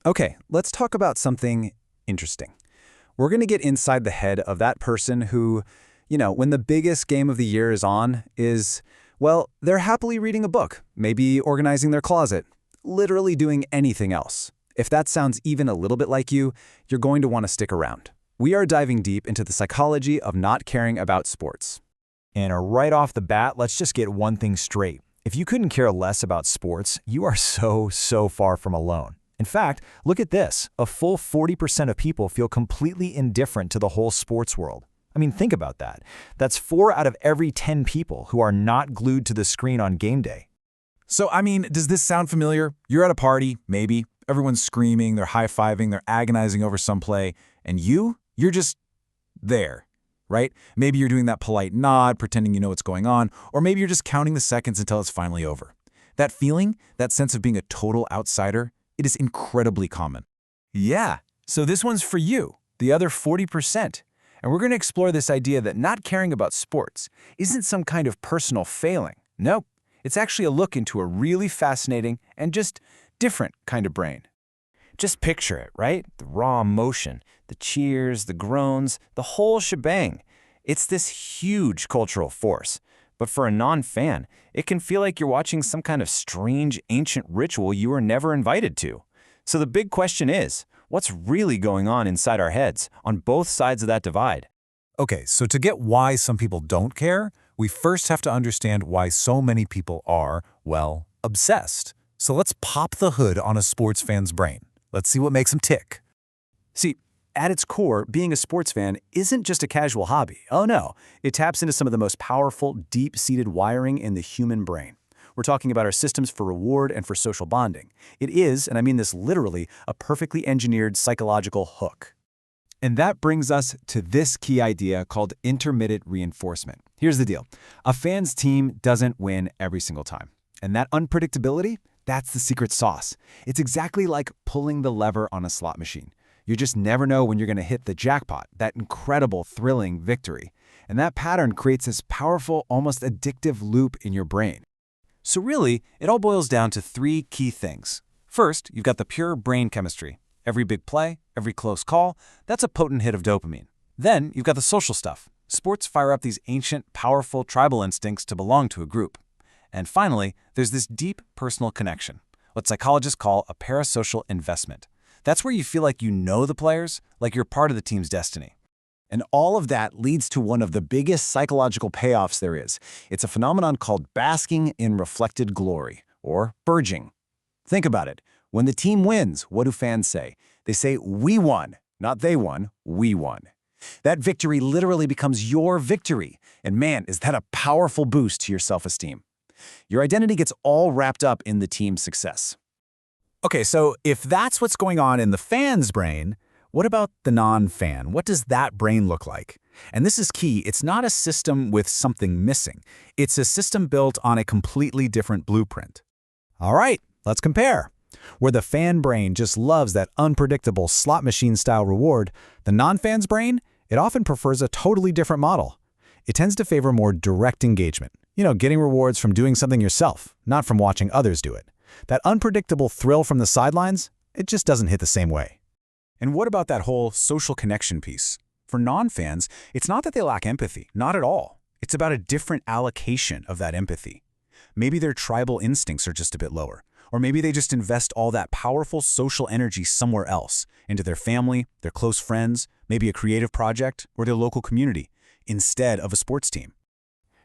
Okay, let's talk about something interesting. We're going to get inside the head of that person who, when the biggest game of the year is on, well, they're happily reading a book, maybe organizing their closet, literally doing anything else. If that sounds even a little bit like you, you're going to want to stick around. We are diving deep into the psychology of not caring about sports. And right off the bat, let's just get one thing straight. If you couldn't care less about sports, you are so far from alone. In fact, look at this. A full 40% of people feel completely indifferent to the whole sports world. I mean, think about that. That's 4 out of every 10 people who are not glued to the screen on game day. So, does this sound familiar? You're at a party, maybe. Everyone's screaming, they're high-fiving, they're agonizing over some play, and you're just there, right? Maybe you're doing that polite nod, pretending you know what's going on, or maybe you're just counting the seconds until it's finally over. That feeling, that sense of being a total outsider, it is incredibly common. Yeah, so this one's for you, the other 40%. And we're going to explore this idea that not caring about sports isn't some kind of personal failing. Nope, it's actually a look into a really fascinating and just different kind of brain. Just picture it, right? The raw emotion, the cheers, the groans, the whole shebang. It's this huge cultural force. But for a non-fan, it can feel like you're watching some kind of strange, ancient ritual you were never invited to. So the big question is, what's really going on inside our heads on both sides of that divide? Okay, so to get why some people don't care, we first have to understand why so many people are, well, obsessed. So let's pop the hood on a sports fan's brain. Let's see what makes them tick. See, at its core, being a sports fan isn't just a casual hobby. Oh no, it taps into some of the most powerful, deep-seated wiring in the human brain. We're talking about our systems for reward and for social bonding. It is, and I mean this literally, a perfectly engineered psychological hook. And that brings us to this key idea called intermittent reinforcement. Here's the deal. A fan's team doesn't win every single time. And that unpredictability, that's the secret sauce. It's exactly like pulling the lever on a slot machine. You just never know when you're going to hit the jackpot, that incredible, thrilling victory. And that pattern creates this powerful, almost addictive loop in your brain. So really, it all boils down to 3 key things. First, you've got the pure brain chemistry. Every big play, every close call, that's a potent hit of dopamine. Then you've got the social stuff. Sports fire up these ancient, powerful tribal instincts to belong to a group. And finally, there's this deep personal connection, what psychologists call a parasocial investment. That's where you feel like you know the players, like you're part of the team's destiny. And all of that leads to one of the biggest psychological payoffs there is. It's a phenomenon called basking in reflected glory, or burging. Think about it. When the team wins, what do fans say? They say, "We won." Not they won, we won. That victory literally becomes your victory. And man, is that a powerful boost to your self-esteem. Your identity gets all wrapped up in the team's success. Okay, so if that's what's going on in the fan's brain, what about the non-fan? What does that brain look like? And this is key. It's not a system with something missing. It's a system built on a completely different blueprint. All right, let's compare. Where the fan brain just loves that unpredictable slot machine-style reward, the non-fan's brain, it often prefers a totally different model. It tends to favor more direct engagement. Getting rewards from doing something yourself, not from watching others do it. That unpredictable thrill from the sidelines, it just doesn't hit the same way. And what about that whole social connection piece? For non-fans, it's not that they lack empathy, not at all. It's about a different allocation of that empathy. Maybe their tribal instincts are just a bit lower, or maybe they just invest all that powerful social energy somewhere else, into their family, their close friends, maybe a creative project, or their local community, instead of a sports team.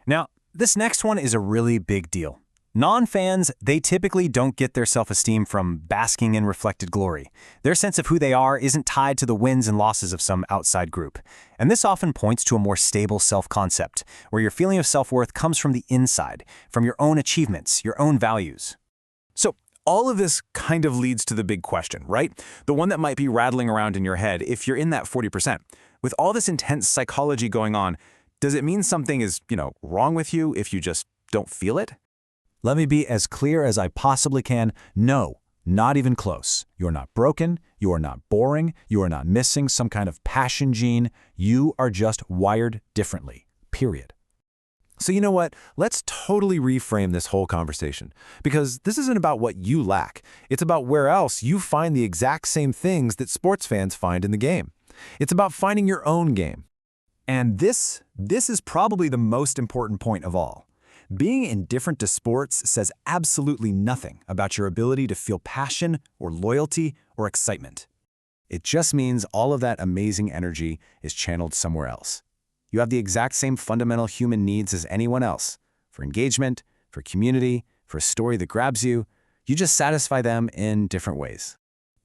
Now, this next one is a really big deal. Non-fans, they typically don't get their self-esteem from basking in reflected glory. Their sense of who they are isn't tied to the wins and losses of some outside group. And this often points to a more stable self-concept, where your feeling of self-worth comes from the inside, from your own achievements, your own values. So all of this kind of leads to the big question, right? The one that might be rattling around in your head if you're in that 40%. With all this intense psychology going on, does it mean something is, wrong with you if you just don't feel it? Let me be as clear as I possibly can. No, not even close. You're not broken. You are not boring. You are not missing some kind of passion gene. You are just wired differently. Period. So you know what? Let's totally reframe this whole conversation. Because this isn't about what you lack. It's about where else you find the exact same things that sports fans find in the game. It's about finding your own game. And this is probably the most important point of all. Being indifferent to sports says absolutely nothing about your ability to feel passion or loyalty or excitement. It just means all of that amazing energy is channeled somewhere else. You have the exact same fundamental human needs as anyone else, for engagement, for community, for a story that grabs you. You just satisfy them in different ways.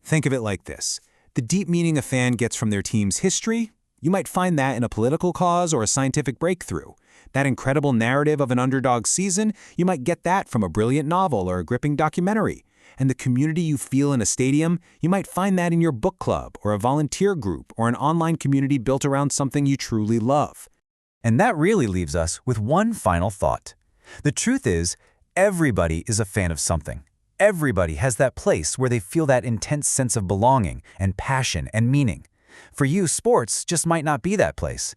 Think of it like this. The deep meaning a fan gets from their team's history, you might find that in a political cause or a scientific breakthrough. That incredible narrative of an underdog season, you might get that from a brilliant novel or a gripping documentary. And the community you feel in a stadium, you might find that in your book club or a volunteer group or an online community built around something you truly love. And that really leaves us with one final thought. The truth is, everybody is a fan of something. Everybody has that place where they feel that intense sense of belonging and passion and meaning. For you, sports just might not be that place.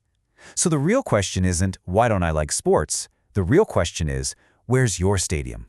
So the real question isn't, why don't I like sports? The real question is, where's your stadium?